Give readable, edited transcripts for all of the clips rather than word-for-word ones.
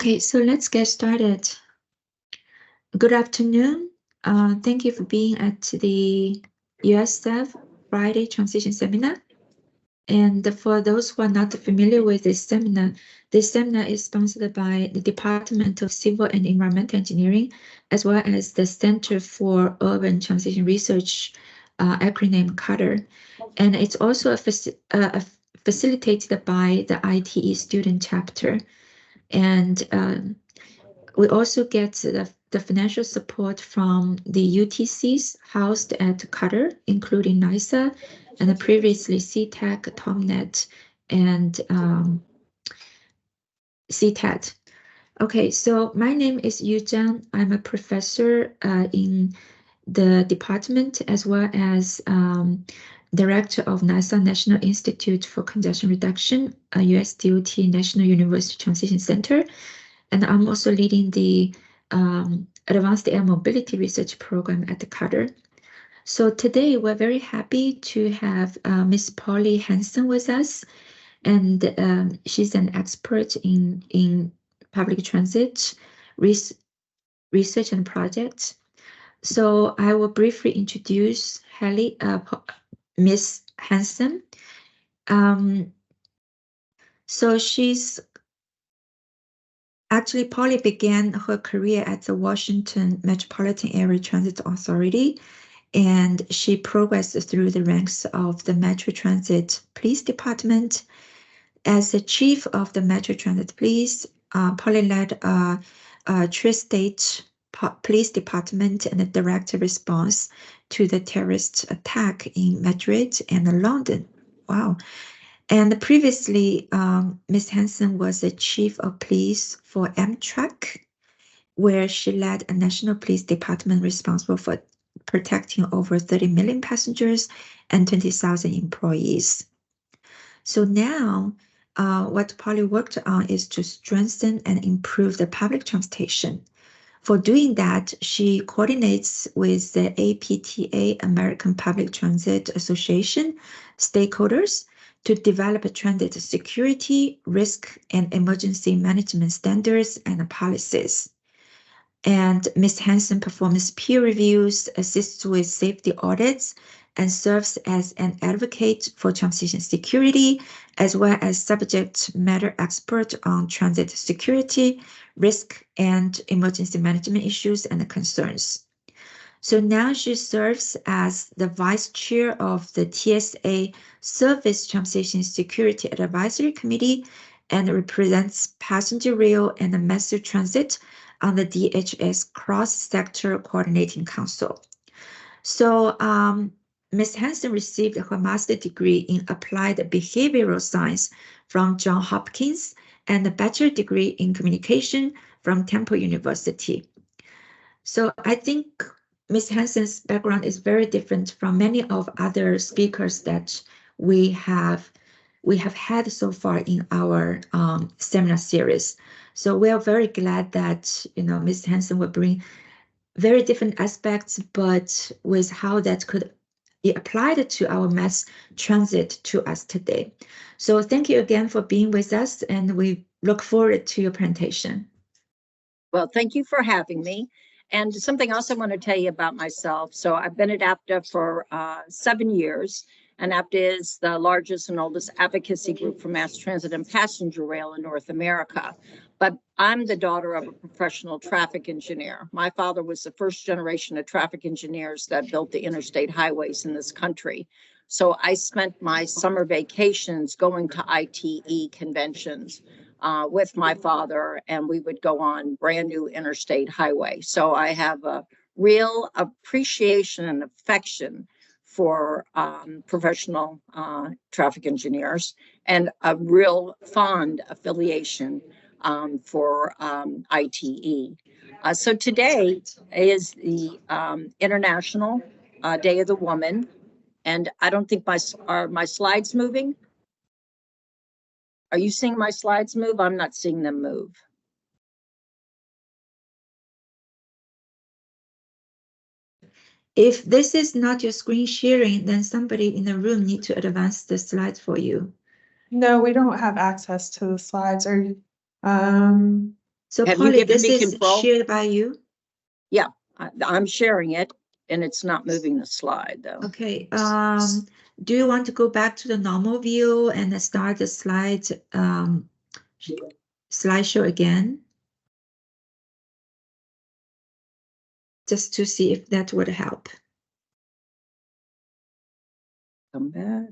Okay, so let's get started. Good afternoon. Thank you for being at the USF Friday Transition Seminar. And for those who are not familiar with this seminar is sponsored by the Department of Civil and Environmental Engineering, as well as the Center for Urban Transition Research, acronym CUTR. And it's also facilitated by the ITE student chapter. And we also get the financial support from the UTCs housed at Qatar, including NISA, and previously CTEC, TomNet, and CTED. Okay, so my name is Yu Zhang. I'm a professor in the department, as well as director of NASA National Institute for Congestion Reduction, USDOT National University Transition Center. And I'm also leading the Advanced Air Mobility Research Program at the Qatar. So today we're very happy to have Ms. Polly Hansen with us, and she's an expert in public transit research and projects. So I will briefly introduce Ms. Hansen. So she's actually, Polly began her career at the Washington Metropolitan Area Transit Authority, and she progressed through the ranks of the Metro Transit Police Department. As the chief of the Metro Transit Police, Polly led a tri-state police department and a direct response to the terrorist attack in Madrid and London. Wow. And previously, Ms. Hansen was the chief of police for Amtrak, where she led a national police department responsible for protecting over 30 million passengers and 20,000 employees. So now, what Polly worked on is to strengthen and improve the public transportation. For doing that, she coordinates with the APTA, American Public Transit Association, stakeholders to develop transit security, risk, and emergency management standards and policies. And Ms. Hansen performs peer reviews, assists with safety audits, and serves as an advocate for transition security, as well as subject matter expert on transit security, risk, and emergency management issues and concerns. So now she serves as the vice chair of the TSA Service Transition Security Advisory Committee and represents passenger rail and mass transit on the DHS Cross-Sector Coordinating Council. So Ms. Hansen received her master's degree in applied behavioral science from Johns Hopkins and a bachelor degree in communication from Temple University. So I think Ms. Hansen's background is very different from many of other speakers that we have had so far in our seminar series. So we are very glad that Ms. Hansen will bring very different aspects, but with how that could be applied to our mass transit to us today. So thank you again for being with us, and we look forward to your presentation. Well, thank you for having me. And something else I want to tell you about myself. So I've been at APTA for 7 years, and APTA is the largest and oldest advocacy group for mass transit and passenger rail in North America. But I'm the daughter of a professional traffic engineer. My father was the first generation of traffic engineers that built the interstate highways in this country. So I spent my summer vacations going to ITE conventions with my father, and we would go on brand new interstate highway. So I have a real appreciation and affection for professional traffic engineers, and a real fond affiliation for ITE. So today is the International Day of the Woman, and I don't think are my slides moving? Are you seeing my slides move? I'm not seeing them move. If this is not your screen sharing, then somebody in the room needs to advance the slides for you. No, we don't have access to the slides. So Have you Polly, given this me is control? shared by you. Yeah, I'm sharing it and it's not moving the slide though. Okay. Do you want to go back to the normal view and start the slideshow again? Just to see if that would help. Come back.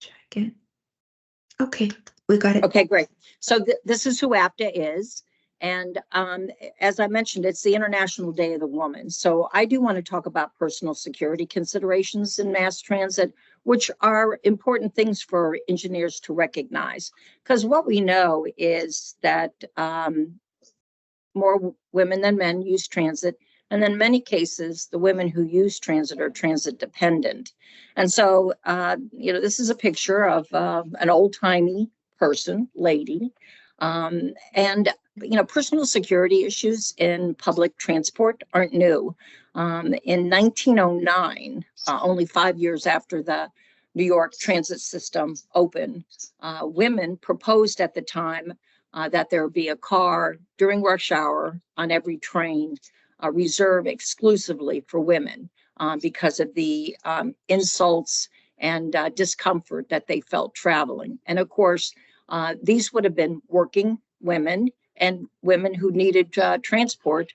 Try again. Okay, we got it. Okay, great. So this is who APTA is. And as I mentioned, it's the International Day of the Woman. So I do want to talk about personal security considerations in mass transit, which are important things for engineers to recognize. Because what we know is that more women than men use transit. And in many cases, the women who use transit are transit dependent. And so, this is a picture of an old-timey person, lady. And personal security issues in public transport aren't new. In 1909, only 5 years after the New York transit system opened, women proposed at the time that there be a car during rush hour on every train reserved exclusively for women because of the insults and discomfort that they felt traveling. And of course, these would have been working women and women who needed transport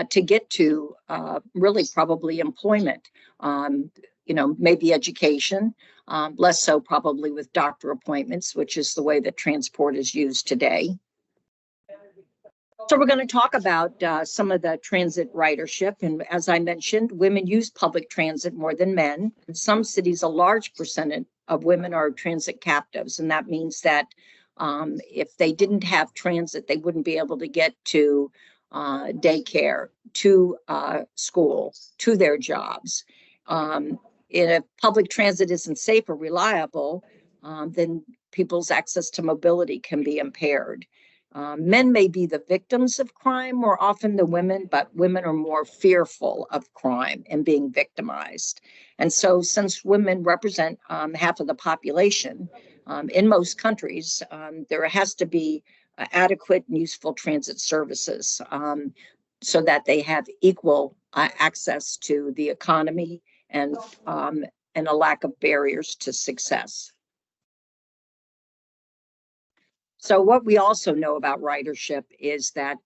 to get to really probably employment, maybe education, less so probably with doctor appointments, which is the way that transport is used today. So we're going to talk about some of the transit ridership. And as I mentioned, women use public transit more than men. In some cities, a large percentage of women are transit captives. And that means that if they didn't have transit, they wouldn't be able to get to daycare, to school, to their jobs. If public transit isn't safe or reliable, then people's access to mobility can be impaired. Men may be the victims of crime more often than women, but women are more fearful of crime and being victimized. And so, since women represent half of the population in most countries, there has to be adequate and useful transit services so that they have equal access to the economy and a lack of barriers to success. So what we also know about ridership is that,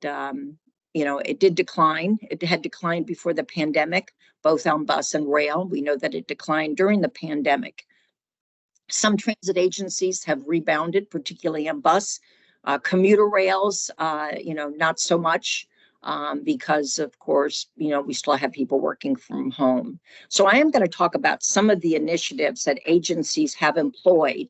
it did decline. It had declined before the pandemic, both on bus and rail. We know that it declined during the pandemic. Some transit agencies have rebounded, particularly on bus. Commuter rails, not so much because, of course, we still have people working from home. So I am going to talk about some of the initiatives that agencies have employed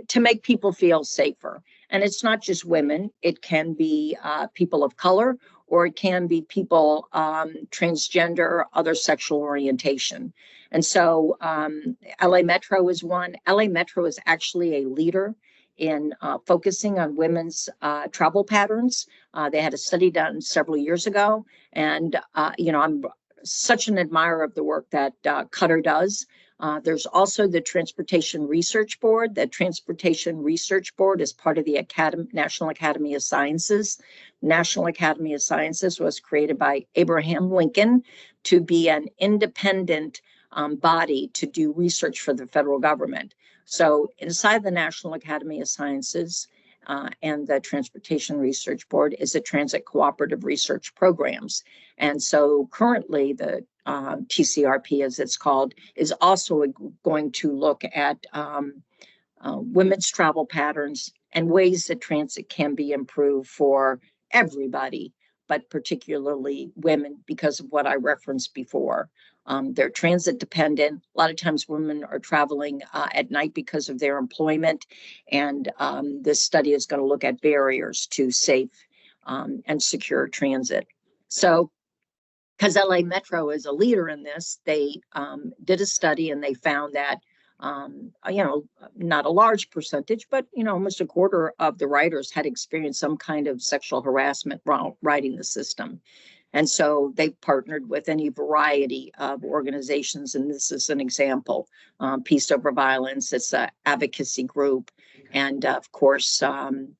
to make people feel safer. And it's not just women. It can be people of color, or it can be people transgender, other sexual orientation. And so LA Metro is one. LA Metro is actually a leader in focusing on women's travel patterns. They had a study done several years ago. And, I'm such an admirer of the work that Qatar does. There's also the Transportation Research Board. The Transportation Research Board is part of the National Academy of Sciences. National Academy of Sciences was created by Abraham Lincoln to be an independent body to do research for the federal government. So inside the National Academy of Sciences and the Transportation Research Board is the Transit Cooperative Research Programs. And so currently the TCRP, as it's called, is also going to look at women's travel patterns and ways that transit can be improved for everybody, but particularly women, because of what I referenced before. They're transit dependent. A lot of times women are traveling at night because of their employment. And this study is going to look at barriers to safe and secure transit. So, because LA Metro is a leader in this, they did a study and they found that You know, not a large percentage, but, you know, almost a quarter of the writers had experienced some kind of sexual harassment while writing the system. And so they partnered with any variety of organizations. And this is an example, Peace Over Violence. It's an advocacy group. And of course,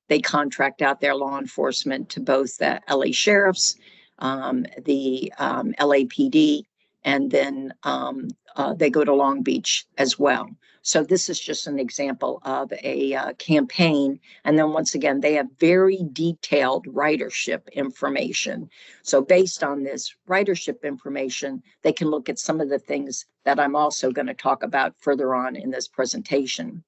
they contract out their law enforcement to both the LA sheriffs, the LAPD, and then they go to Long Beach as well. So this is just an example of a campaign. And then once again, they have very detailed ridership information. So based on this ridership information, they can look at some of the things that I'm also going to talk about further on in this presentation.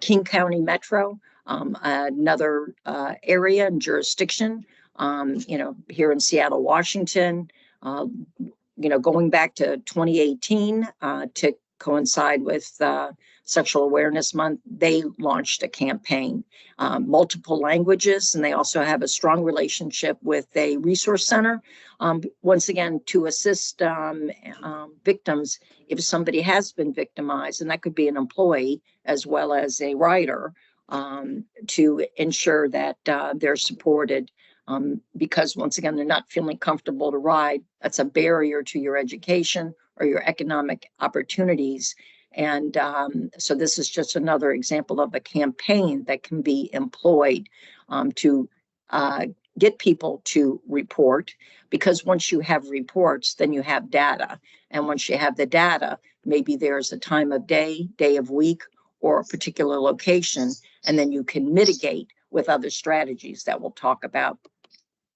King County Metro, another area and jurisdiction, you know, here in Seattle, Washington, you know, going back to 2018 to coincide with Sexual Awareness Month, they launched a campaign, multiple languages, and they also have a strong relationship with a resource center, once again, to assist victims if somebody has been victimized, and that could be an employee as well as a writer, to ensure that they're supported. Because once again, they're not feeling comfortable to ride. That's a barrier to your education or your economic opportunities. And so this is just another example of a campaign that can be employed to get people to report, because once you have reports, then you have data. And once you have the data, maybe there's a time of day, day of week, or a particular location, and then you can mitigate with other strategies that we'll talk about.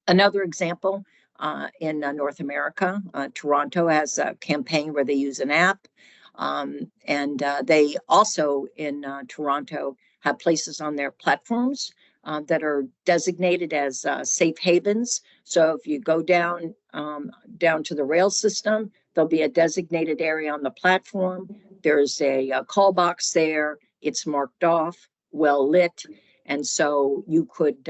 Another example in North America, Toronto has a campaign where they use an app. And they also in Toronto have places on their platforms that are designated as safe havens. So if you go down to the rail system, there'll be a designated area on the platform. There's a call box there. It's marked off, well lit. And so you could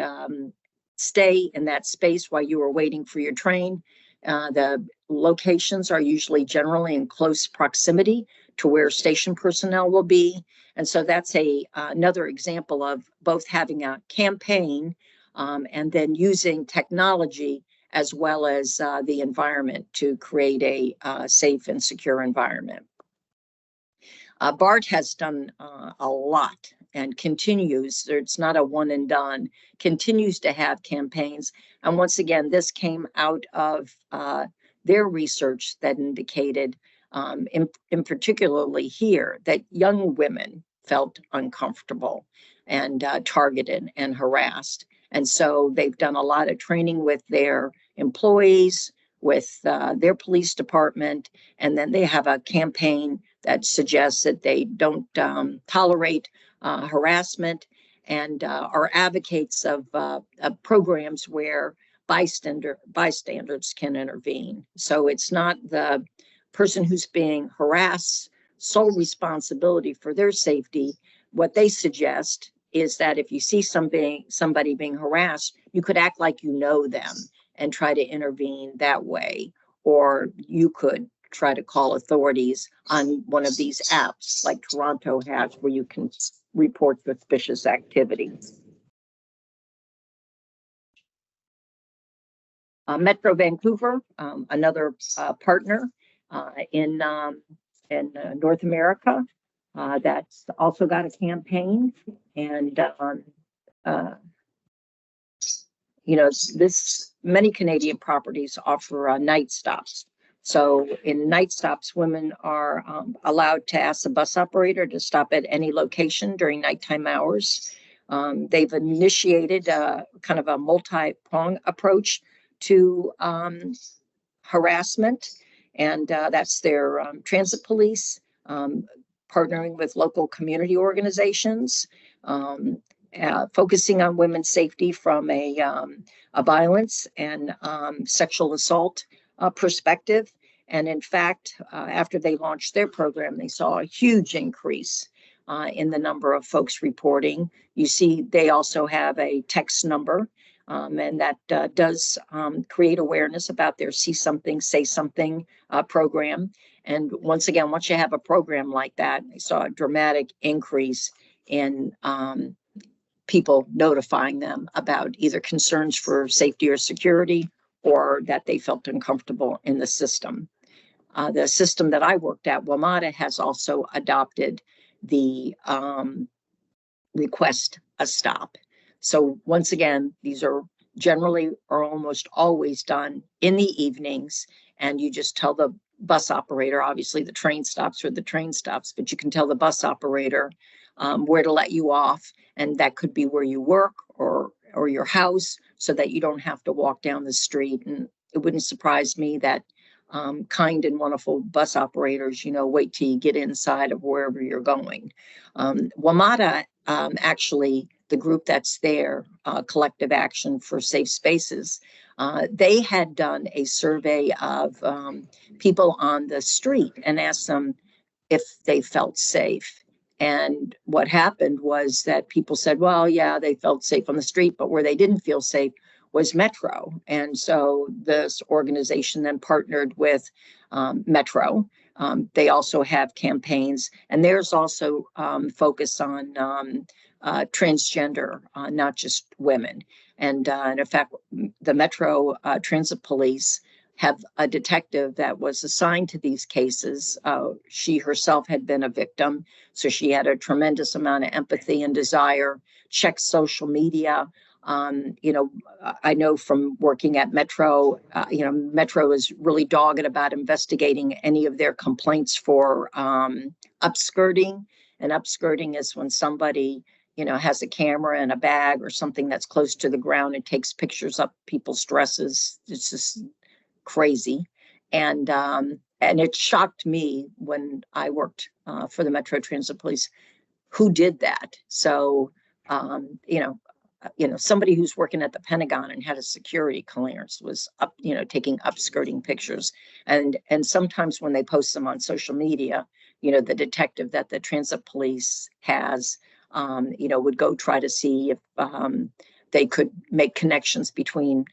stay in that space while you were waiting for your train. The locations are usually generally in close proximity to where station personnel will be. And so that's another example of both having a campaign and then using technology as well as the environment to create a safe and secure environment. BART has done a lot and continues. It's not a one and done, continues to have campaigns. And once again, this came out of their research that indicated, in particularly here, that young women felt uncomfortable and targeted and harassed. And so they've done a lot of training with their employees, with their police department, and then they have a campaign that suggests that they don't tolerate harassment, and are advocates of programs where bystanders can intervene. So it's not the person who's being harassed sole responsibility for their safety. What they suggest is that if you see somebody being harassed, you could act like you know them and try to intervene that way, or you could try to call authorities on one of these apps like Toronto has, where you can report suspicious activity. Metro Vancouver, another partner in North America, that's also got a campaign. And you know, many Canadian properties offer night stops. So in night stops, women are allowed to ask the bus operator to stop at any location during nighttime hours. They've initiated kind of a multi-prong approach to harassment, and that's their transit police, partnering with local community organizations, focusing on women's safety from a violence and sexual assault perspective. And in fact, after they launched their program, they saw a huge increase in the number of folks reporting. You see, they also have a text number And that does create awareness about their See Something, Say Something program. And once again, once you have a program like that, I saw a dramatic increase in people notifying them about either concerns for safety or security, or that they felt uncomfortable in the system. The system that I worked at, WMATA, has also adopted the request a stop. So once again, these are generally or almost always done in the evenings, and you just tell the bus operator, obviously the train stops or the train stops, but you can tell the bus operator where to let you off, and that could be where you work or your house, so that you don't have to walk down the street. And it wouldn't surprise me that kind and wonderful bus operators, wait till you get inside of wherever you're going. WMATA, actually, the group that's there, Collective Action for Safe Spaces, they had done a survey of people on the street and asked them if they felt safe. And what happened was that people said, well, yeah, they felt safe on the street, but where they didn't feel safe was Metro. And so this organization then partnered with Metro. They also have campaigns, and there's also focus on transgender, not just women. And in fact, the Metro Transit Police have a detective that was assigned to these cases. She herself had been a victim, so she had a tremendous amount of empathy and desire, check social media. I know from working at Metro, Metro is really dogged about investigating any of their complaints for upskirting. And upskirting is when somebody, has a camera in a bag or something that's close to the ground and takes pictures up people's dresses. It's just crazy. And it shocked me when I worked for the Metro Transit Police, who did that. So, somebody who's working at the Pentagon and had a security clearance was up, taking upskirting pictures. And sometimes when they post them on social media, the detective that the transit police has, would go try to see if they could make connections between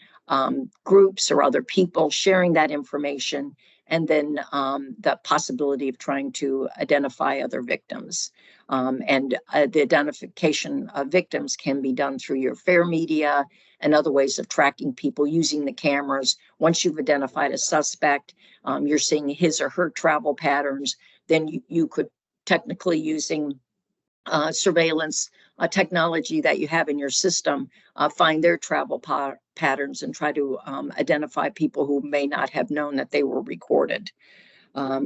groups or other people sharing that information, and then the possibility of trying to identify other victims. And the identification of victims can be done through your fare media and other ways of tracking people using the cameras. Once you've identified a suspect, you're seeing his or her travel patterns, then you could technically, using surveillance technology that you have in your system, find their travel patterns and try to identify people who may not have known that they were recorded.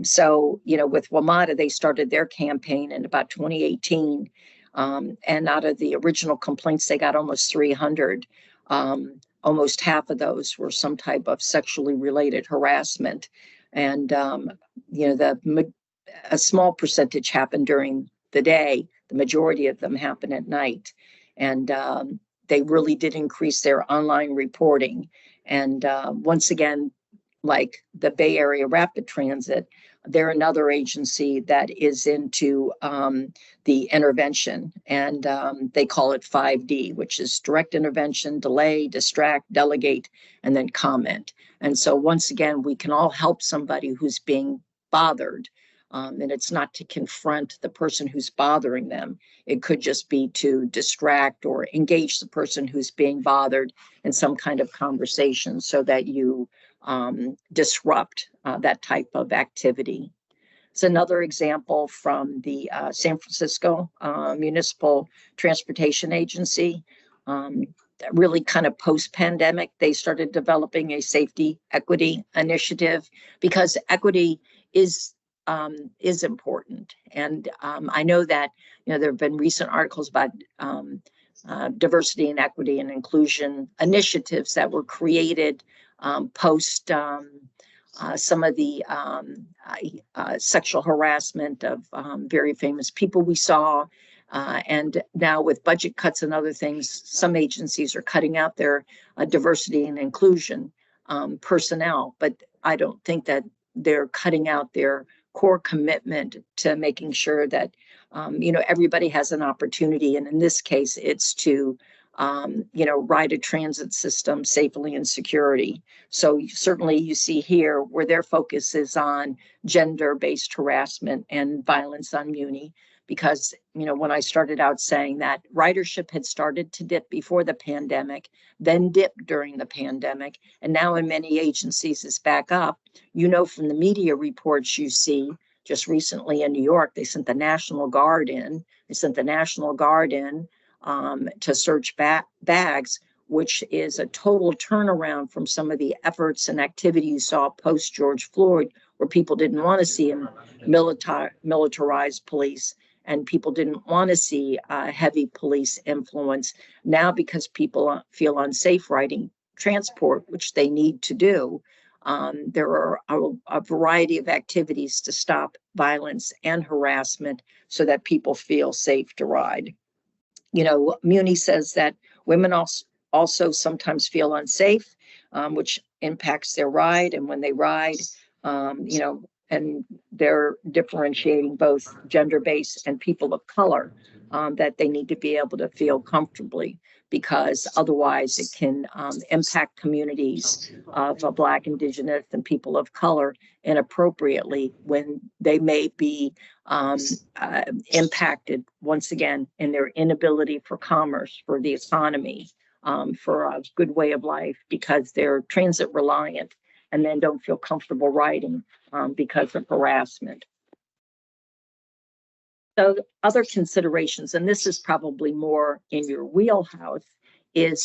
So, with WMATA, they started their campaign in about 2018. And out of the original complaints, they got almost 300. Almost half of those were some type of sexually related harassment. And, a small percentage happened during the day. The majority of them happen at night. And they really did increase their online reporting. And once again, like the Bay Area Rapid Transit, they're another agency that is into the intervention, and they call it 5D, which is direct intervention, delay, distract, delegate, and then comment. And so once again, we can all help somebody who's being bothered. And it's not to confront the person who's bothering them. It could just be to distract or engage the person who's being bothered in some kind of conversation, so that you disrupt that type of activity. It's another example from the San Francisco Municipal Transportation Agency. Really kind of post-pandemic, they started developing a safety equity initiative, because equity is important. And I know that, there have been recent articles about diversity and equity and inclusion initiatives that were created post some of the sexual harassment of very famous people we saw. And now with budget cuts and other things, some agencies are cutting out their diversity and inclusion personnel. But I don't think that they're cutting out their core commitment to making sure that everybody has an opportunity. And in this case, it's to ride a transit system safely and security. So certainly you see here where their focus is on gender-based harassment and violence on Muni, because, when I started out saying that ridership had started to dip before the pandemic, then dipped during the pandemic, and now in many agencies is back up. From the media reports you see, just recently in New York, they sent the National Guard in. To search bags, which is a total turnaround from some of the efforts and activity you saw post George Floyd, where people didn't want to see a militarized police, and people didn't want to see heavy police influence. Now, because people feel unsafe riding transport, which they need to do, there are a variety of activities to stop violence and harassment so that people feel safe to ride. Muni says that women also sometimes feel unsafe, which impacts their ride. And when they ride, and they're differentiating both gender-based and people of color, that they need to be able to feel comfortably, because otherwise it can impact communities of Black, Indigenous, and people of color inappropriately when they may be impacted once again in their inability for commerce, for the economy, for a good way of life, because they're transit reliant and then don't feel comfortable riding because of harassment. So other considerations, and this is probably more in your wheelhouse, is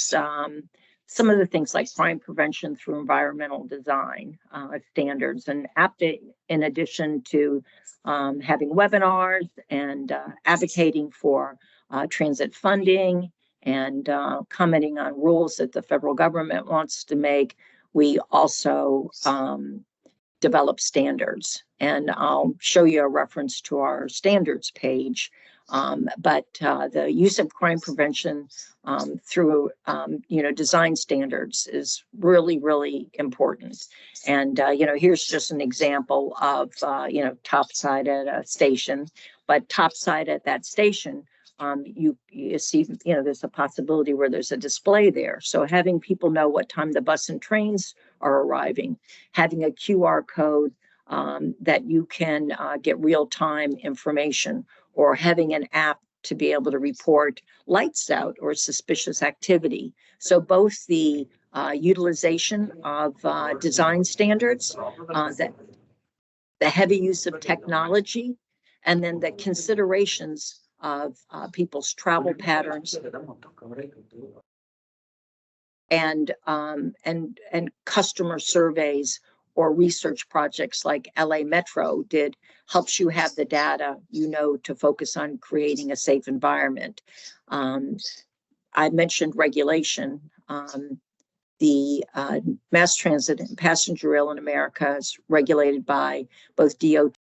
some of the things like crime prevention through environmental design standards. And APTA, in addition to having webinars and advocating for transit funding and commenting on rules that the federal government wants to make, we also develop standards. And I'll show you a reference to our standards page. But the use of crime prevention through, design standards is really, really important. And, here's just an example of, topside at a station, but topside at that station, you see, there's a possibility where there's a display there. So having people know what time the bus and trains are arriving, having a QR code that you can get real-time information, or having an app to be able to report lights out or suspicious activity. So both the utilization of design standards, the heavy use of technology, and then the considerations of people's travel patterns and customer surveys or research projects like LA Metro did, helps you have the data, to focus on creating a safe environment. I mentioned regulation. The mass transit and passenger rail in America is regulated by both DOT.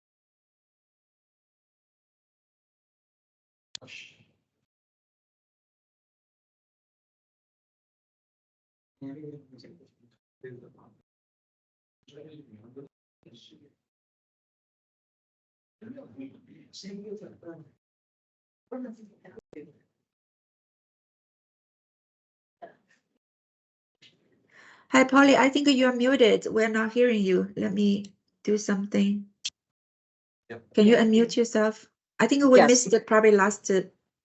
Hi, Polly. I think you're muted. We're not hearing you. Let me do something. Can you unmute yourself? I think we missed it, probably last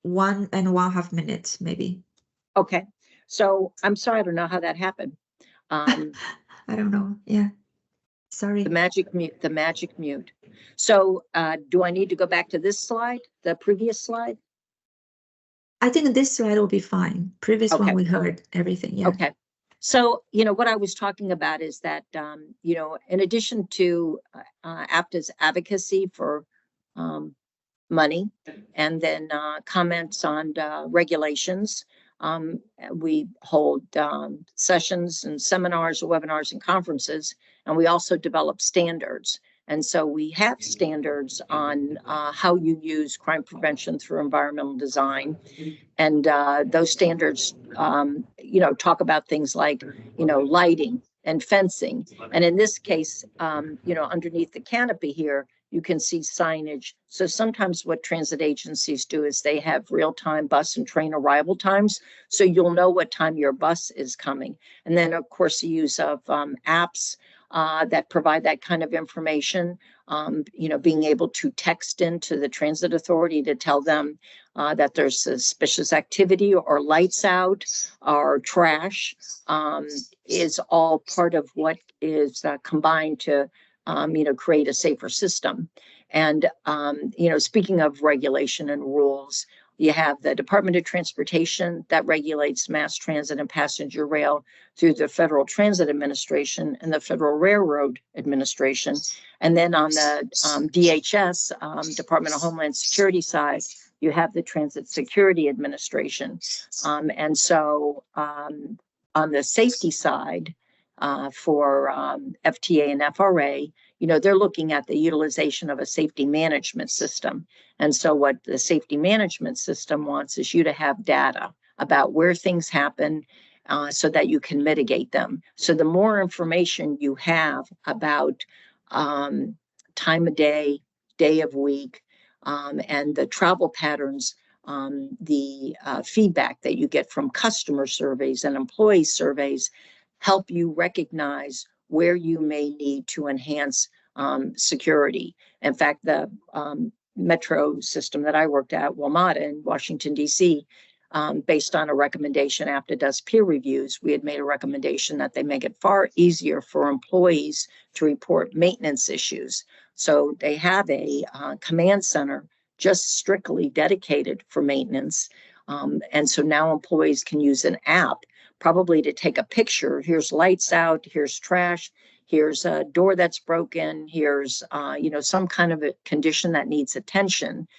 1.5 minutes, maybe. Okay. So I'm sorry, I don't know how that happened. I don't know. Yeah. Sorry. The magic mute. So do I need to go back to this slide, the previous slide? I think this slide will be fine. Previous one, we heard everything. Yeah. Okay. So, what I was talking about is that, in addition to APTA's advocacy for money, and then comments on regulations, we hold sessions and seminars, webinars, and conferences, and we also develop standards. And so we have standards on how you use crime prevention through environmental design. And those standards, talk about things like, lighting and fencing. And in this case, underneath the canopy here you can see signage. So sometimes what transit agencies do is they have real-time bus and train arrival times, so you'll know what time your bus is coming. And then, of course, the use of apps that provide that kind of information. Being able to text into the transit authority to tell them that there's suspicious activity or lights out or trash is all part of what is combined to create a safer system. And speaking of regulation and rules, you have the Department of Transportation that regulates mass transit and passenger rail through the Federal Transit Administration and the Federal Railroad Administration. And then on the DHS, Department of Homeland Security side, you have the Transit Security Administration. And so on the safety side, for FTA and FRA, they're looking at the utilization of a safety management system. And so what the safety management system wants is you to have data about where things happen so that you can mitigate them. So the more information you have about time of day, day of week, and the travel patterns, the feedback that you get from customer surveys and employee surveys, help you recognize where you may need to enhance security. In fact, the metro system that I worked at, WMATA in Washington, D.C., based on a recommendation after does peer reviews, we had made a recommendation that they make it far easier for employees to report maintenance issues. So they have a command center just strictly dedicated for maintenance. And so now employees can use an app probably to take a picture. Here's lights out, here's trash, here's a door that's broken, here's some kind of a condition that needs attention,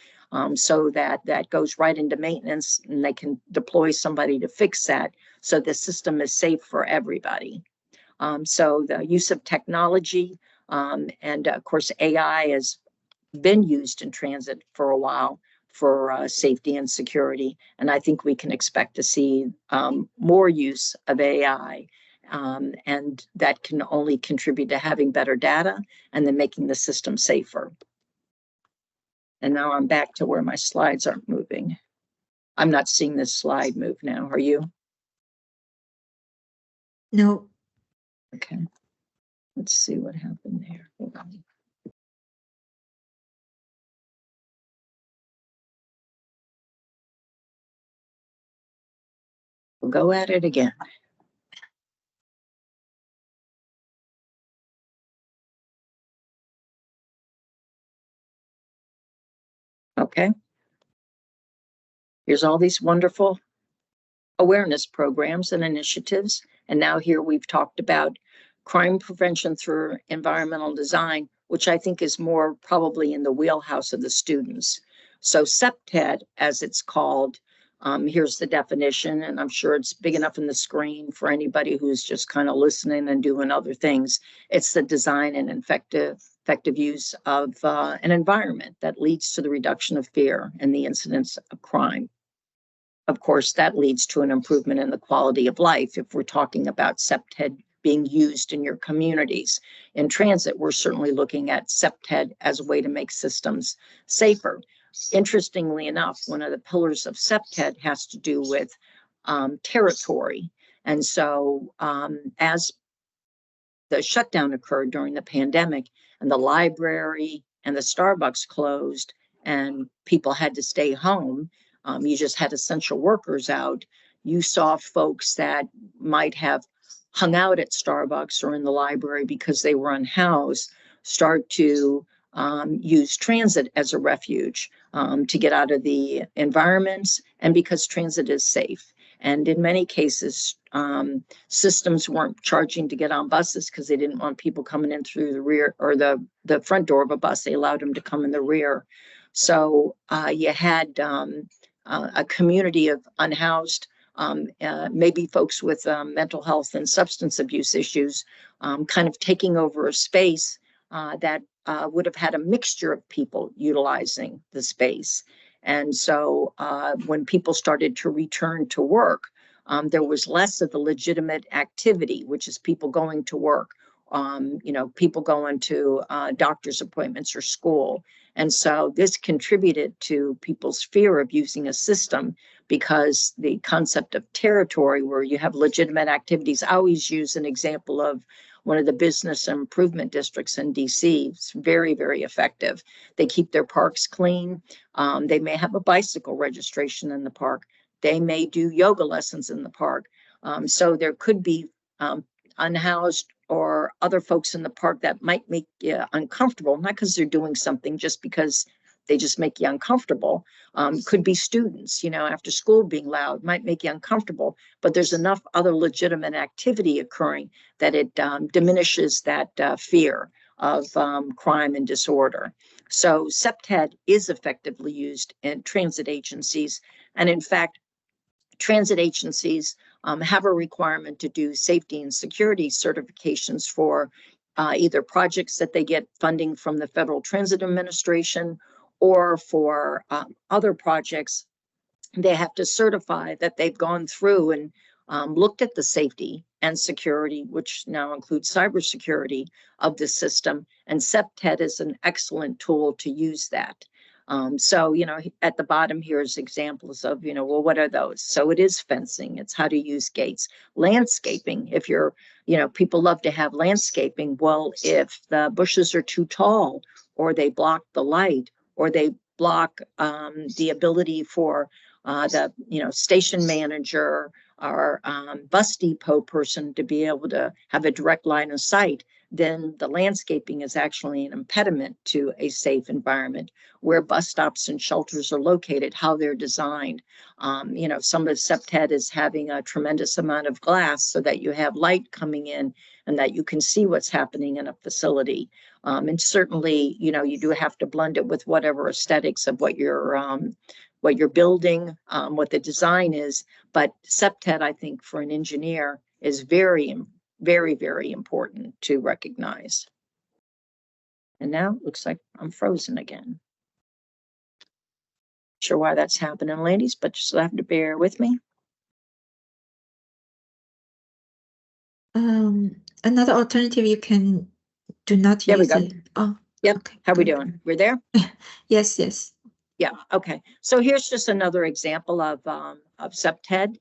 so that goes right into maintenance and they can deploy somebody to fix that so the system is safe for everybody. So the use of technology and of course AI has been used in transit for a while for safety and security. And I think we can expect to see more use of AI, and that can only contribute to having better data and then making the system safer. And now I'm back to where my slides aren't moving. I'm not seeing this slide move now. Are you? No. Okay. Let's see what happened there. Hold on. We'll go at it again. Okay. Here's all these wonderful awareness programs and initiatives. And now here we've talked about crime prevention through environmental design, which I think is more probably in the wheelhouse of the students. So CPTED, as it's called, here's the definition, and I'm sure it's big enough in the screen for anybody who's just kind of listening and doing other things. It's the design and effective use of an environment that leads to the reduction of fear and the incidence of crime. Of course, that leads to an improvement in the quality of life if we're talking about CPTED being used in your communities. In transit, we're certainly looking at CPTED as a way to make systems safer. Interestingly enough, one of the pillars of CPTED has to do with territory. And so as the shutdown occurred during the pandemic and the library and the Starbucks closed and people had to stay home, you just had essential workers out, you saw folks that might have hung out at Starbucks or in the library because they were unhoused start to use transit as a refuge to get out of the environments, and because transit is safe. And in many cases, systems weren't charging to get on buses because they didn't want people coming in through the rear or the front door of a bus. They allowed them to come in the rear. So you had a community of unhoused, maybe folks with mental health and substance abuse issues, kind of taking over a space that would have had a mixture of people utilizing the space. And so when people started to return to work, there was less of the legitimate activity, which is people going to work people going to doctor's appointments or school. And so this contributed to people's fear of using a system, because the concept of territory where you have legitimate activities. I always use an example of one of the business improvement districts in DC. It's very, very effective. They keep their parks clean. They may have a bicycle registration in the park. They may do yoga lessons in the park. So there could be unhoused or other folks in the park that might make you uncomfortable, not because they're doing something, just because they just make you uncomfortable. Could be students, after school being loud might make you uncomfortable, but there's enough other legitimate activity occurring that it diminishes that fear of crime and disorder. So CPTED is effectively used in transit agencies. And in fact, transit agencies have a requirement to do safety and security certifications for either projects that they get funding from the Federal Transit Administration, or for other projects. They have to certify that they've gone through and looked at the safety and security, which now includes cybersecurity of the system. And CPTED is an excellent tool to use that. So, at the bottom here is examples of, well, what are those? So it is fencing. It's how to use gates. Landscaping. If you're, people love to have landscaping. Well, if the bushes are too tall, or they block the light, or they block the ability for the station manager or bus depot person to be able to have a direct line of sight, then the landscaping is actually an impediment to a safe environment. Where bus stops and shelters are located, how they're designed. Some of the CPTED is having a tremendous amount of glass so that you have light coming in and that you can see what's happening in a facility. And certainly, you do have to blend it with whatever aesthetics of what you're building, what the design is. But CPTED, I think, for an engineer is very, very, very important to recognize. And now it looks like I'm frozen again. Sure why that's happening, ladies, but just have to bear with me. Another alternative, you can do not There we use go. it. Oh, Yep. okay. How we good. doing? We're there? Yes, yes. Yeah. Okay. So here's just another example of CPTED.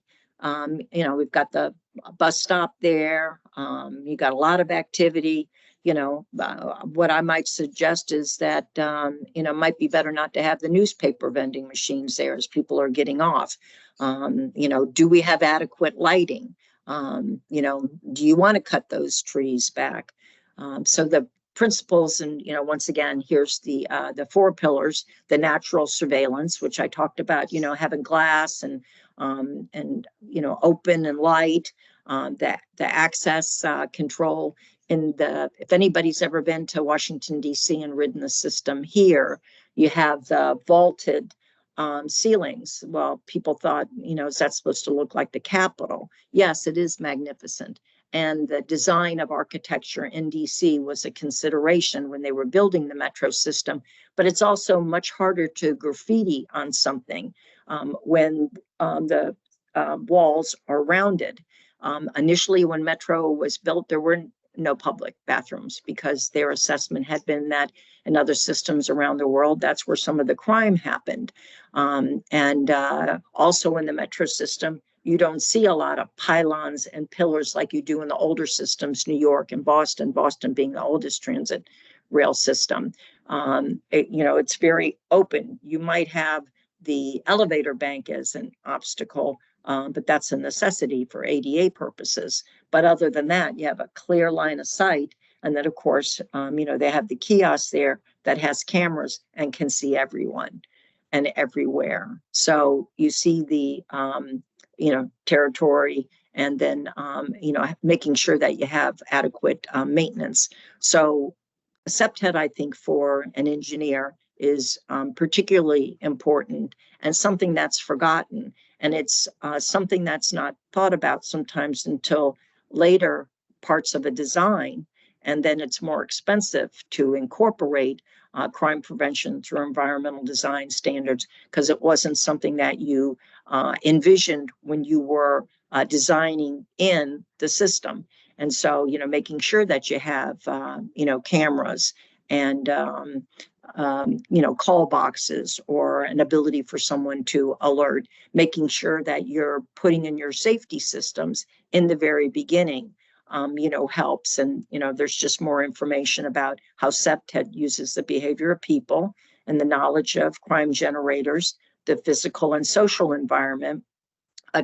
We've got the bus stop there. You got a lot of activity. What I might suggest is that, might be better not to have the newspaper vending machines there as people are getting off. Do we have adequate lighting? Do you want to cut those trees back? So the principles, and once again, here's the 4 pillars: the natural surveillance, which I talked about, having glass and open and light, the access control. If anybody's ever been to Washington, D.C. and ridden the system here, you have the vaulted ceilings. Well, people thought, is that supposed to look like the Capitol? Yes, it is magnificent. And the design of architecture in DC was a consideration when they were building the metro system. But it's also much harder to graffiti on something when the walls are rounded. Initially, when metro was built, there were no public bathrooms because their assessment had been that in other systems around the world, that's where some of the crime happened. And also in the metro system, you don't see a lot of pylons and pillars like you do in the older systems, New York and Boston being the oldest transit rail system. It's very open. You might have the elevator bank as an obstacle, but that's a necessity for ADA purposes. But other than that, you have a clear line of sight. And then, of course, they have the kiosk there that has cameras and can see everyone and everywhere. So you see the territory, and then, making sure that you have adequate maintenance. So CPTED, I think, for an engineer is particularly important and something that's forgotten. And it's something that's not thought about sometimes until later parts of a design. And then it's more expensive to incorporate crime prevention through environmental design standards, because it wasn't something that you envisioned when you were designing in the system. And so, making sure that you have, cameras and, call boxes or an ability for someone to alert, making sure that you're putting in your safety systems in the very beginning, helps. And, there's just more information about how CPTED uses the behavior of people and the knowledge of crime generators, the physical and social environment,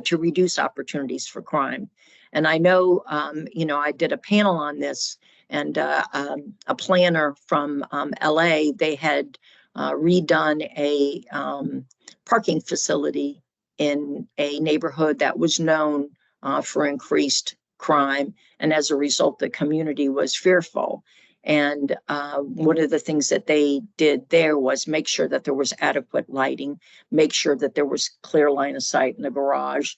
to reduce opportunities for crime. And I know, I did a panel on this, and a planner from LA, they had redone a parking facility in a neighborhood that was known for increased crime. And as a result, the community was fearful. And one of the things that they did there was make sure that there was adequate lighting, make sure that there was clear line of sight in the garage,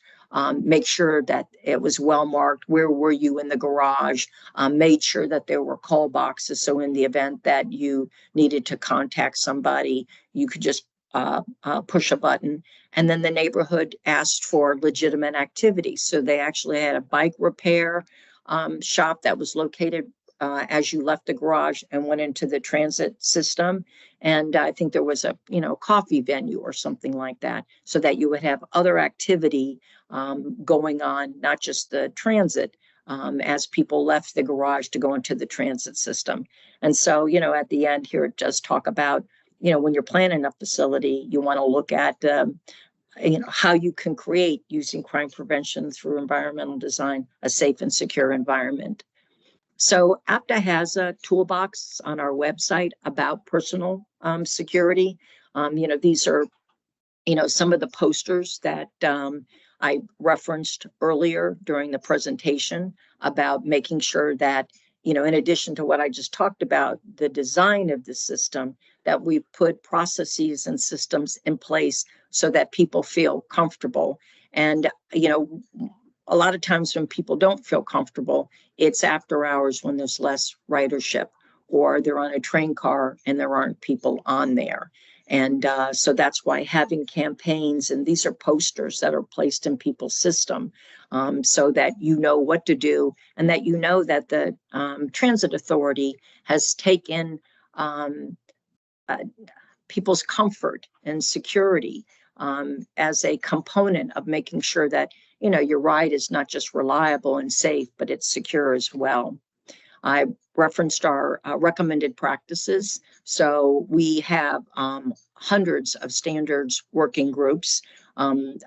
make sure that it was well marked, where were you in the garage, made sure that there were call boxes. So in the event that you needed to contact somebody, you could just push a button. And then the neighborhood asked for legitimate activities. So they actually had a bike repair shop that was located as you left the garage and went into the transit system. And I think there was a, coffee venue or something like that, so that you would have other activity going on, not just the transit, as people left the garage to go into the transit system. And so, at the end here, it does talk about, when you're planning a facility, you want to look at, how you can create, using crime prevention through environmental design, a safe and secure environment. So APTA has a toolbox on our website about personal security. These are, some of the posters that I referenced earlier during the presentation about making sure that, in addition to what I just talked about, the design of the system, that we put processes and systems in place so that people feel comfortable. And, a lot of times when people don't feel comfortable, it's after hours when there's less ridership, or they're on a train car and there aren't people on there. And so that's why having campaigns, and these are posters that are placed in people's system, so that you know what to do, and that that the transit authority has taken people's comfort and security as a component of making sure that, your ride is not just reliable and safe, but it's secure as well. I referenced our recommended practices. So we have hundreds of standards working groups. I'm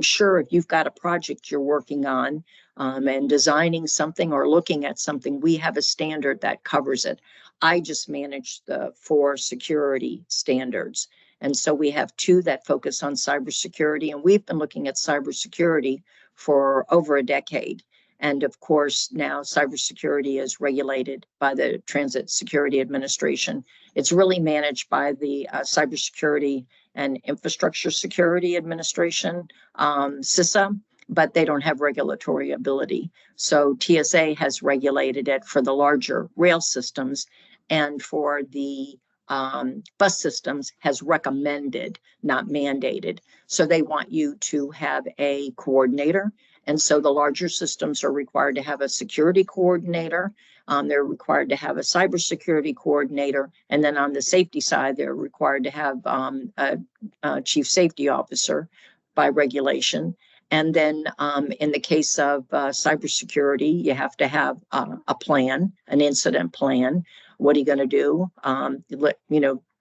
sure if you've got a project you're working on and designing something or looking at something, we have a standard that covers it. I just manage the 4 security standards. And so we have 2 that focus on cybersecurity, and we've been looking at cybersecurity for over a decade. And of course, now cybersecurity is regulated by the Transit Security Administration. It's really managed by the Cybersecurity and Infrastructure Security Administration, CISA, but they don't have regulatory ability. So TSA has regulated it for the larger rail systems, and for the bus systems has recommended, not mandated. So they want you to have a coordinator. And so the larger systems are required to have a security coordinator. They're required to have a cybersecurity coordinator. And then on the safety side, they're required to have a chief safety officer by regulation. And then in the case of cybersecurity, you have to have a plan, an incident plan. What are you going to do?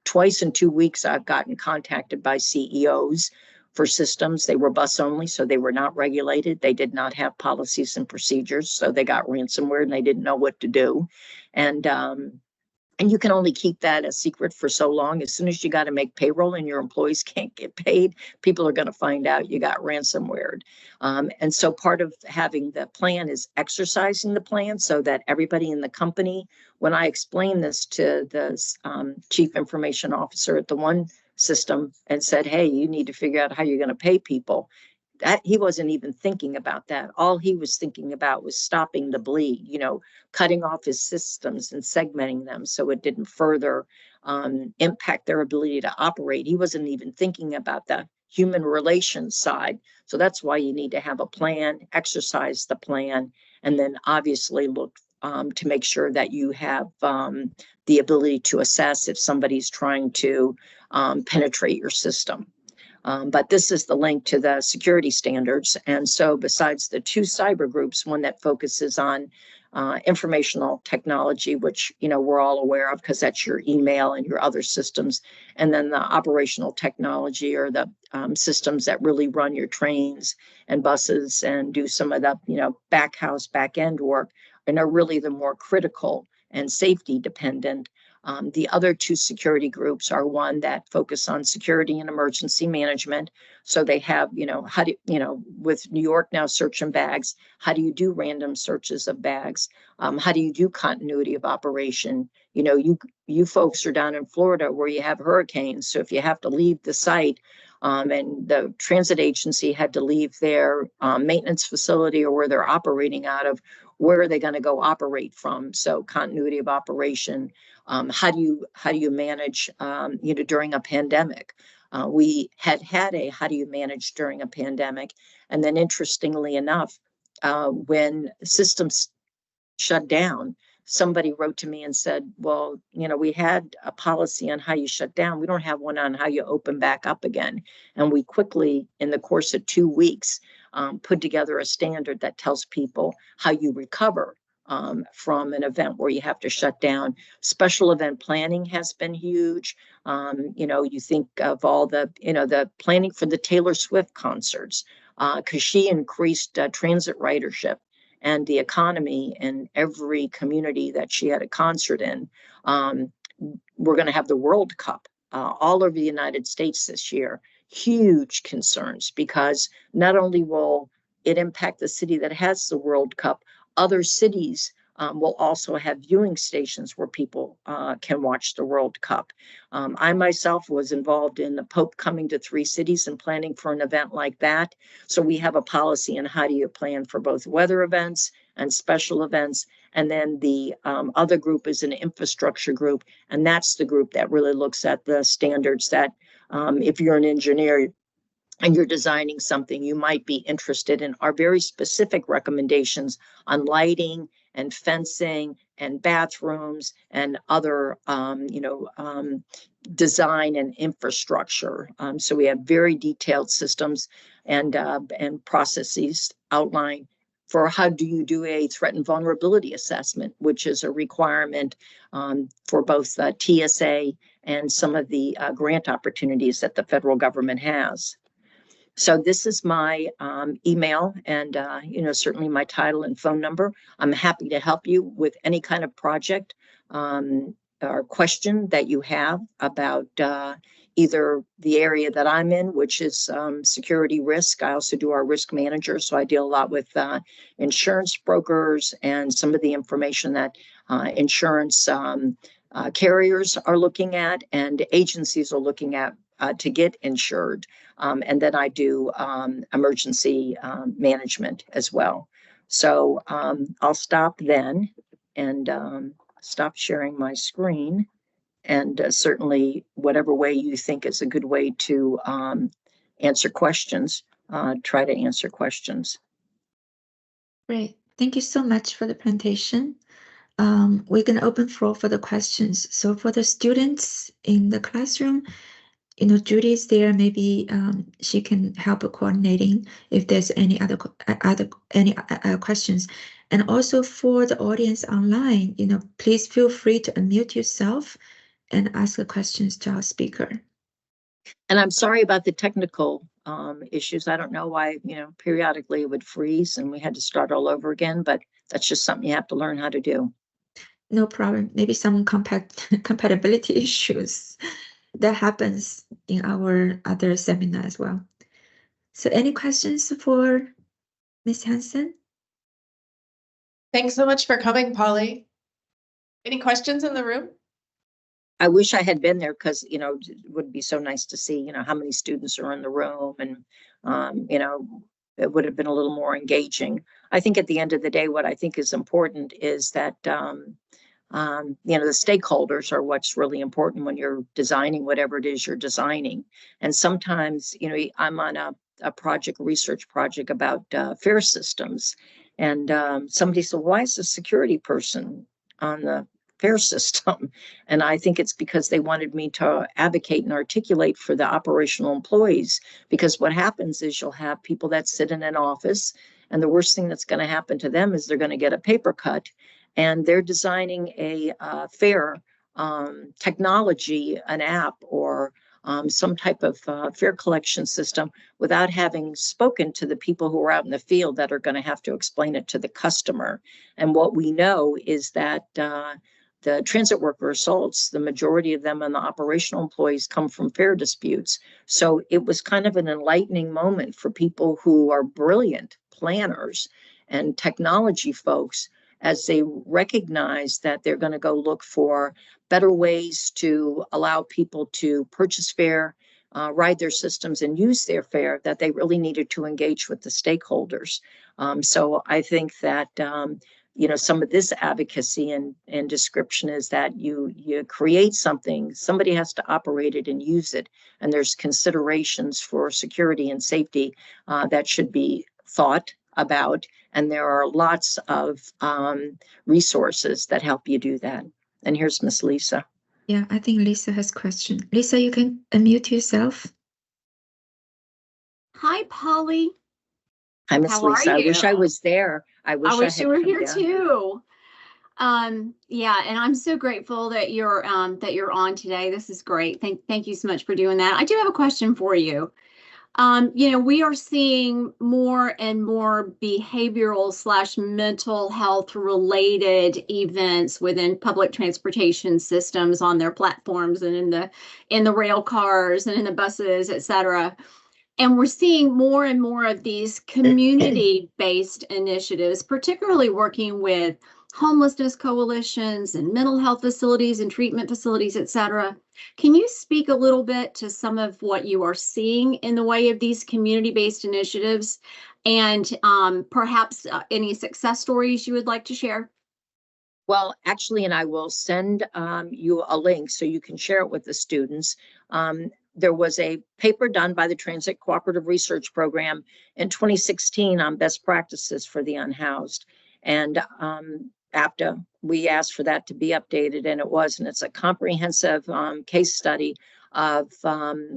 Twice in 2 weeks, I've gotten contacted by CEOs for systems. They were bus only, so they were not regulated. They did not have policies and procedures, so they got ransomware and they didn't know what to do. And you can only keep that a secret for so long. As soon as you got to make payroll and your employees can't get paid, people are going to find out you got ransomware. And so part of having the plan is exercising the plan, so that everybody in the company, when I explain this to the chief information officer at the one system and said, hey, you need to figure out how you're going to pay people, that he wasn't even thinking about that. All he was thinking about was stopping the bleed, cutting off his systems and segmenting them so it didn't further impact their ability to operate. He wasn't even thinking about the human relations side. So that's why you need to have a plan, exercise the plan, and then obviously look to make sure that you have the ability to assess if somebody's trying to penetrate your system. But this is the link to the security standards. And so besides the two cyber groups, one that focuses on informational technology, which, you know, we're all aware of because that's your email and your other systems. And then the operational technology, or the systems that really run your trains and buses and do some of the, you know, back end work, and are really the more critical and safety dependent. The other two security groups are one that focus on security and emergency management. So they have, you know, how do you know, with New York now searching bags, how do you do random searches of bags? How do you do continuity of operation? You know, you folks are down in Florida where you have hurricanes. So if you have to leave the site, and the transit agency had to leave their maintenance facility or where they're operating out of, where are they going to go operate from? So continuity of operation. How do you manage, you know, during a pandemic? We had a how do you manage during a pandemic, and then interestingly enough, when systems shut down, somebody wrote to me and said, well, you know, we had a policy on how you shut down. We don't have one on how you open back up again. And we quickly, in the course of 2 weeks, put together a standard that tells people how you recover from an event where you have to shut down. Special event planning has been huge. You know, you think of all the, you know, the planning for the Taylor Swift concerts, because she increased transit ridership and the economy in every community that she had a concert in. We're going to have the World Cup all over the United States this year. Huge concerns, because not only will it impact the city that has the World Cup, other cities will also have viewing stations where people can watch the World Cup. I myself was involved in the Pope coming to 3 cities and planning for an event like that. So we have a policy on how do you plan for both weather events and special events. And then the other group is an infrastructure group. And that's the group that really looks at the standards that if you're an engineer and you're designing something, you might be interested in our very specific recommendations on lighting and fencing and bathrooms and other, design and infrastructure. So we have very detailed systems and processes outlined for how do you do a threat and vulnerability assessment, which is a requirement for both TSA and some of the grant opportunities that the federal government has. So this is my email and, certainly my title and phone number. I'm happy to help you with any kind of project or question that you have about either the area that I'm in, which is security risk. I also do our risk manager, so I deal a lot with insurance brokers and some of the information that insurance carriers are looking at and agencies are looking at to get insured. And then I do emergency management as well. So I'll stop then and stop sharing my screen. And certainly whatever way you think is a good way to answer questions, try to answer questions. Great. Thank you so much for the presentation. We're going to open floor for the questions. So for the students in the classroom, Judy's there. Maybe she can help coordinating if there's any other questions. And also for the audience online, please feel free to unmute yourself and ask the questions to our speaker. And I'm sorry about the technical issues. I don't know why, periodically it would freeze and we had to start all over again, but that's just something you have to learn how to do. No problem. Maybe some compatibility issues that happens in our other seminar as well. So any questions for Ms. Hansen? Thanks so much for coming, Polly. Any questions in the room? I wish I had been there because, it would be so nice to see, how many students are in the room and, it would have been a little more engaging. I think at the end of the day, what I think is important is that, the stakeholders are what's really important when you're designing whatever it is you're designing. And sometimes, I'm on a research project about fare systems. And somebody said, why is the security person on the fare system? And I think it's because they wanted me to advocate and articulate for the operational employees, because what happens is you'll have people that sit in an office, and the worst thing that's going to happen to them is they're going to get a paper cut, and they're designing a fare technology, an app, or some type of fare collection system without having spoken to the people who are out in the field that are going to have to explain it to the customer. And what we know is that the transit worker assaults, the majority of them and the operational employees come from fare disputes. So it was kind of an enlightening moment for people who are brilliant planners and technology folks, as they recognize that they're going to go look for better ways to allow people to purchase fare, ride their systems, and use their fare, that they really needed to engage with the stakeholders. So I think that some of this advocacy and description is that you create something, somebody has to operate it and use it, and there's considerations for security and safety that should be thought about, and there are lots of resources that help you do that. And here's Miss Lisa. Yeah, I think Lisa has a question. Lisa, you can unmute yourself. Hi, Polly. Hi, Miss Lisa. I wish I was there. I wish you were here too. Yeah, and I'm so grateful that you're on today. This is great. Thank you so much for doing that. I do have a question for you. We are seeing more and more behavioral/mental health related events within public transportation systems on their platforms and in the rail cars and in the buses, et cetera. And we're seeing more and more of these community-based initiatives, particularly working with homelessness coalitions and mental health facilities and treatment facilities, et cetera. Can you speak a little bit to some of what you are seeing in the way of these community-based initiatives, and perhaps any success stories you would like to share? Well, actually, and I will send you a link so you can share it with the students. There was a paper done by the Transit Cooperative Research Program in 2016 on best practices for the unhoused. And APTA, we asked for that to be updated, and it was, and it's a comprehensive case study of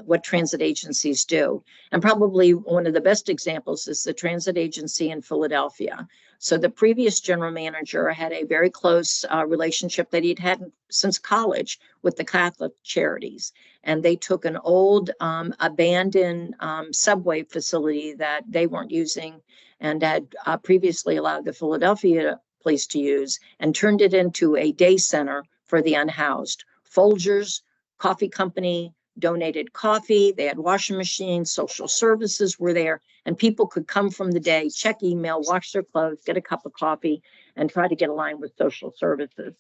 what transit agencies do. And probably one of the best examples is the transit agency in Philadelphia. So the previous general manager had a very close relationship that he'd had since college with the Catholic Charities. And they took an old abandoned subway facility that they weren't using and had previously allowed the Philadelphia police to use, and turned it into a day center for the unhoused. Folgers Coffee Company donated coffee. They had washing machines, social services were there, and people could come from the day, check email, wash their clothes, get a cup of coffee, and try to get aligned with social services.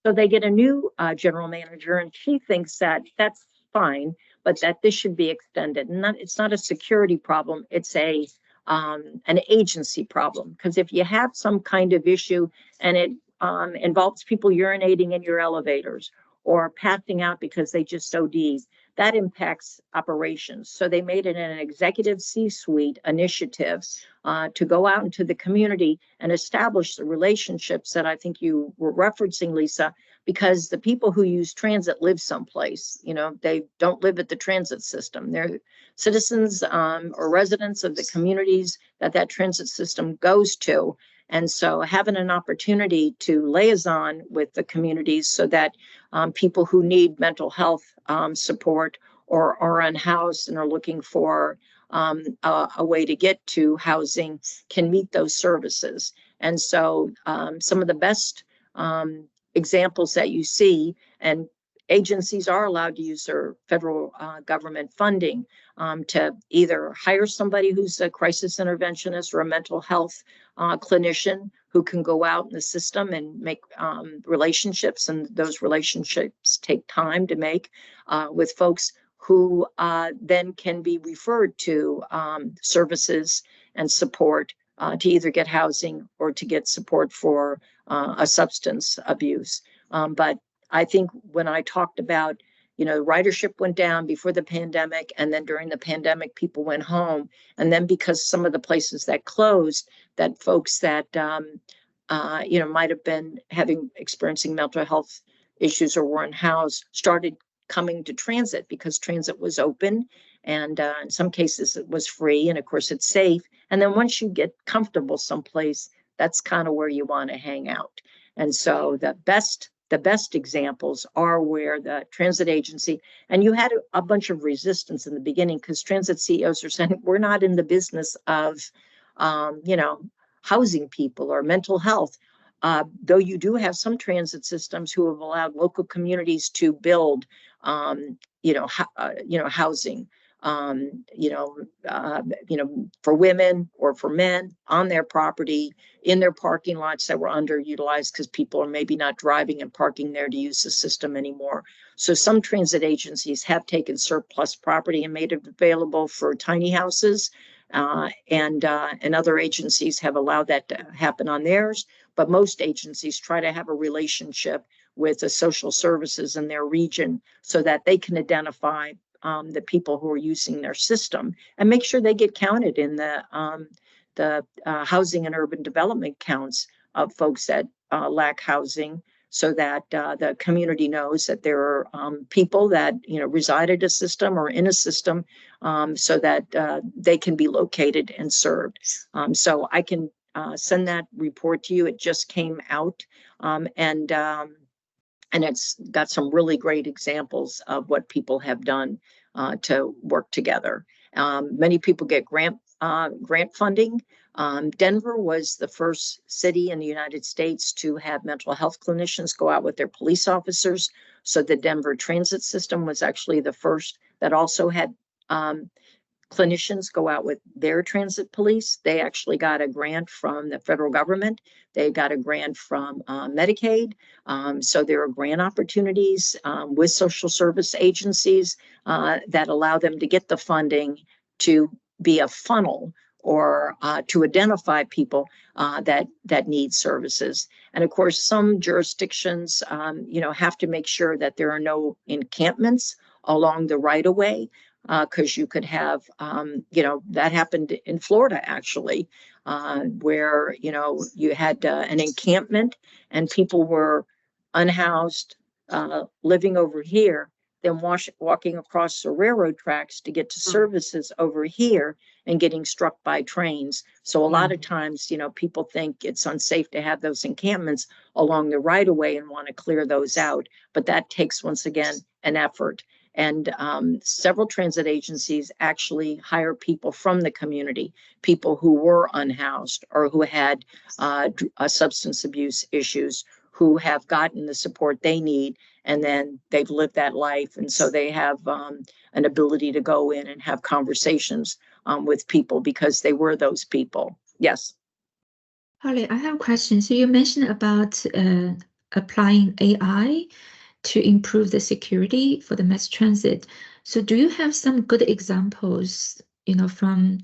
So they get a new general manager, and she thinks that that's fine, but that this should be extended. And it's not a security problem, it's an agency problem. Because if you have some kind of issue and it involves people urinating in your elevators or passing out because they just OD'd, that impacts operations. So they made it an executive C-suite initiative to go out into the community and establish the relationships that I think you were referencing, Lisa, because the people who use transit live someplace. They don't live at the transit system. They're citizens or residents of the communities that transit system goes to. And so having an opportunity to liaison with the communities so that people who need mental health support or are unhoused and are looking for a way to get to housing can meet those services. And so some of the best examples that you see, and agencies are allowed to use their federal government funding to either hire somebody who's a crisis interventionist or a mental health clinician who can go out in the system and make relationships, and those relationships take time to make with folks who then can be referred to services and support to either get housing or to get support for a substance abuse. But I think when I talked about, ridership went down before the pandemic, and then during the pandemic, people went home. And then because some of the places that closed, that folks that, might have been experiencing mental health issues or were unhoused started coming to transit because transit was open. And in some cases it was free, and of course it's safe. And then once you get comfortable someplace, that's kind of where you want to hang out. And so the best examples are where the transit agency, and you had a bunch of resistance in the beginning because transit CEOs are saying, we're not in the business of, housing people or mental health. Though you do have some transit systems who have allowed local communities to build, housing, for women or for men on their property, in their parking lots that were underutilized because people are maybe not driving and parking there to use the system anymore. So some transit agencies have taken surplus property and made it available for tiny houses, and other agencies have allowed that to happen on theirs. But most agencies try to have a relationship with the social services in their region so that they can identify the people who are using their system and make sure they get counted in the housing and urban development counts of folks that lack housing, so that the community knows that there are people that reside at a system or in a system, so that they can be located and served. So I can send that report to you. It just came out, and it's got some really great examples of what people have done to work together. Many people get grant funding. Denver was the first city in the United States to have mental health clinicians go out with their police officers. So the Denver transit system was actually the first that also had clinicians go out with their transit police. They actually got a grant from the federal government. They got a grant from Medicaid. So there are grant opportunities with social service agencies that allow them to get the funding to be a funnel or to identify people that need services. And of course, some jurisdictions, have to make sure that there are no encampments along the right-of-way, because you could have, that happened in Florida, actually, where, you had an encampment and people were unhoused, living over here, then walking across the railroad tracks to get to services over here and getting struck by trains. So a lot of times, people think it's unsafe to have those encampments along the right-of-way and want to clear those out. But that takes, once again, an effort. And several transit agencies actually hire people from the community, people who were unhoused or who had substance abuse issues, who have gotten the support they need, and then they've lived that life. And so they have an ability to go in and have conversations with people because they were those people. Yes. Holly, I have a question. So you mentioned about applying AI to improve the security for the mass transit. So do you have some good examples, from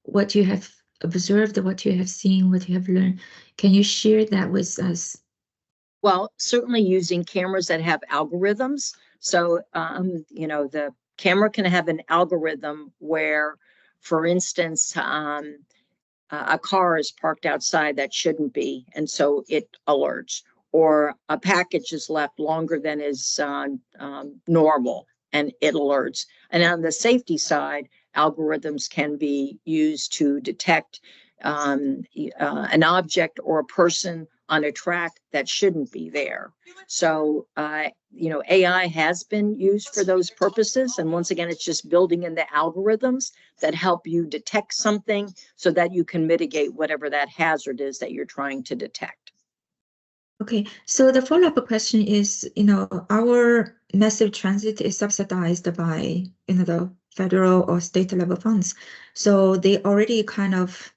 what you have observed, what you have seen, what you have learned? Can you share that with us? Well, certainly using cameras that have algorithms. So, the camera can have an algorithm where, for instance, a car is parked outside that shouldn't be, and so it alerts, or a package is left longer than is normal, and it alerts. And on the safety side, algorithms can be used to detect an object or a person on a track that shouldn't be there. So, AI has been used for those purposes. And once again, it's just building in the algorithms that help you detect something so that you can mitigate whatever that hazard is that you're trying to detect. Okay, so the follow-up question is, our massive transit is subsidized by, the federal or state level funds. So they already kind of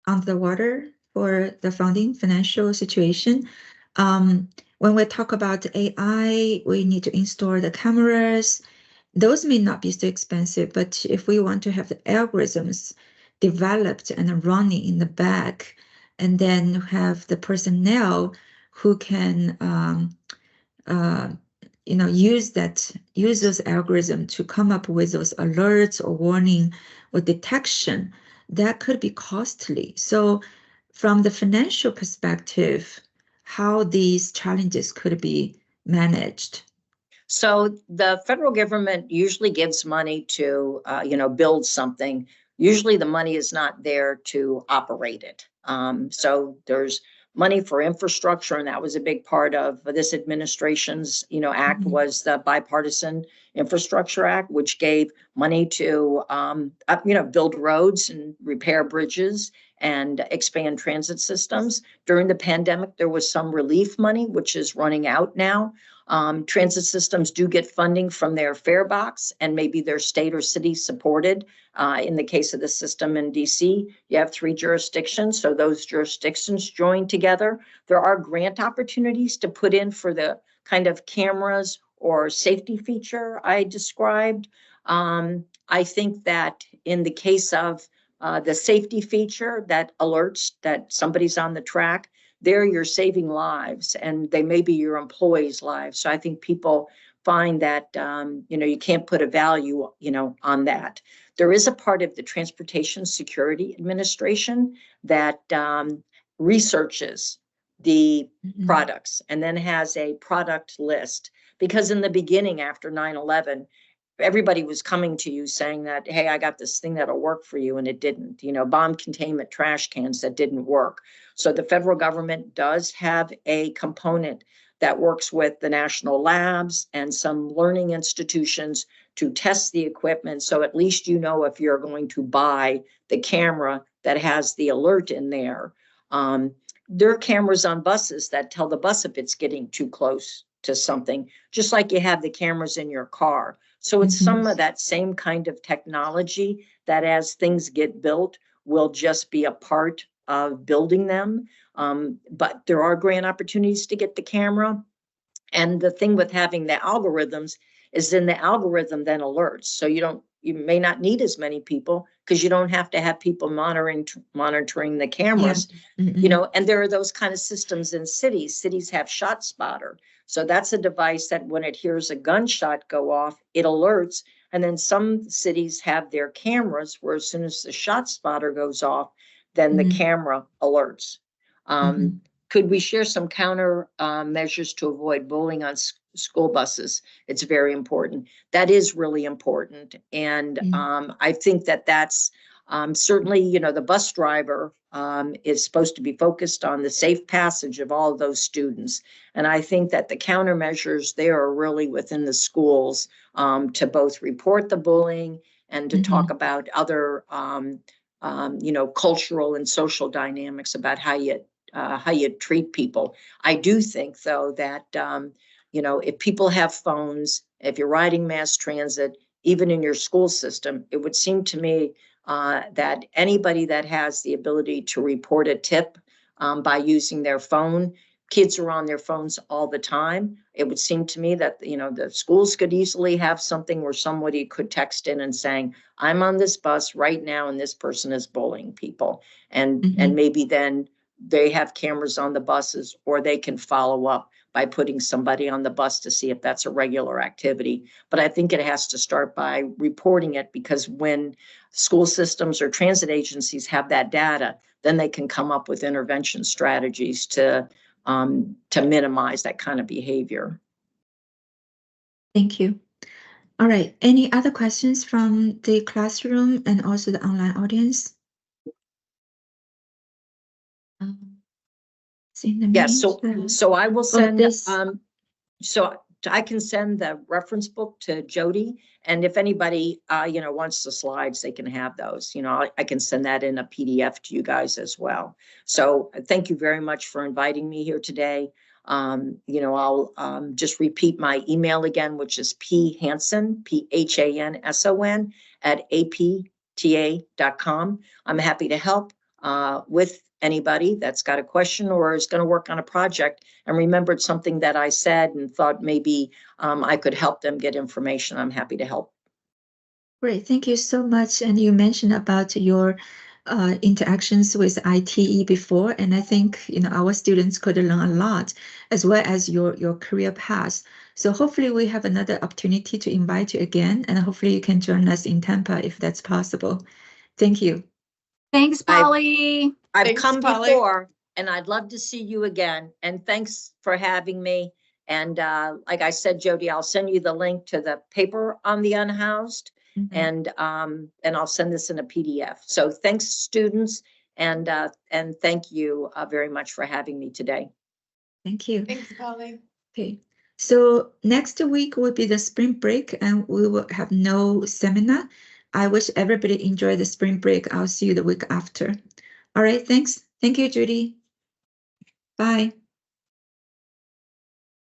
under the water for the funding financial situation. When we talk about AI, we need to install the cameras. Those may not be so expensive, but if we want to have the algorithms developed and running in the back, and then have the personnel who can use those algorithms to come up with those alerts or warning or detection, that could be costly. So from the financial perspective, how these challenges could be managed? So the federal government usually gives money to, build something. Usually the money is not there to operate it. So there's money for infrastructure, and that was a big part of this administration's, act was the Bipartisan Infrastructure Act, which gave money to, build roads and repair bridges and expand transit systems. During the pandemic, there was some relief money, which is running out now. Transit systems do get funding from their fare box, and maybe their state or city supported. In the case of the system in DC, you have 3 jurisdictions, so those jurisdictions join together. There are grant opportunities to put in for the kind of cameras or safety feature I described. I think that in the case of the safety feature that alerts that somebody's on the track, there you're saving lives, and they may be your employees' lives. So I think people find that, you can't put a value, on that. There is a part of the Transportation Security Administration that researches the products and then has a product list. Because in the beginning, after 9/11, everybody was coming to you saying that, hey, I got this thing that'll work for you, and it didn't. Bomb containment trash cans that didn't work. So the federal government does have a component that works with the national labs and some learning institutions to test the equipment. So at least if you're going to buy the camera that has the alert in there. There are cameras on buses that tell the bus if it's getting too close to something, just like you have the cameras in your car. So it's some of that same kind of technology that, as things get built, will just be a part of building them. But there are grant opportunities to get the camera. And the thing with having the algorithms is then the algorithm then alerts. So you may not need as many people because you don't have to have people monitoring the cameras, and there are those kind of systems in cities. Cities have shot spotter. So that's a device that when it hears a gunshot go off, it alerts. And then some cities have their cameras where as soon as the shot spotter goes off, then the camera alerts. Could we share some counter measures to avoid bullying on school buses? It's very important. That is really important. And I think that that's certainly, the bus driver is supposed to be focused on the safe passage of all of those students. And I think that the countermeasures there are really within the schools to both report the bullying and to talk about other, cultural and social dynamics about how you treat people. I do think, though, that, if people have phones, if you're riding mass transit, even in your school system, it would seem to me that anybody that has the ability to report a tip by using their phone, kids are on their phones all the time. It would seem to me that, the schools could easily have something where somebody could text in and saying, I'm on this bus right now and this person is bullying people. And maybe then they have cameras on the buses, or they can follow up by putting somebody on the bus to see if that's a regular activity. But I think it has to start by reporting it, because when school systems or transit agencies have that data, then they can come up with intervention strategies to minimize that kind of behavior. Thank you. All right. Any other questions from the classroom and also the online audience? Yes. So I will send this. So I can send the reference book to Jody, and if anybody wants the slides, they can have those. I can send that in a PDF to you guys as well. So thank you very much for inviting me here today. I'll just repeat my email again, which is phanson, PHANSON @apta.com. I'm happy to help with anybody that's got a question or is going to work on a project and remembered something that I said and thought maybe I could help them get information. I'm happy to help. Great, thank you so much. And you mentioned about your interactions with ITE before, and I think our students could learn a lot, as well as your career path. So hopefully we have another opportunity to invite you again, and hopefully you can join us in Tampa if that's possible. Thank you. Thanks, Polly. I've Thanks, come Polly. before and I'd love to see you again. And thanks for having me. And like I said, Jody, I'll send you the link to the paper on the unhoused, and I'll send this in a PDF. So thanks, students, and thank you very much for having me today. Thank you. Thanks, Polly. Okay. So next week will be the spring break, and we will have no seminar. I wish everybody enjoy the spring break. I'll see you the week after. All right, thanks. Thank you, Judy. Bye.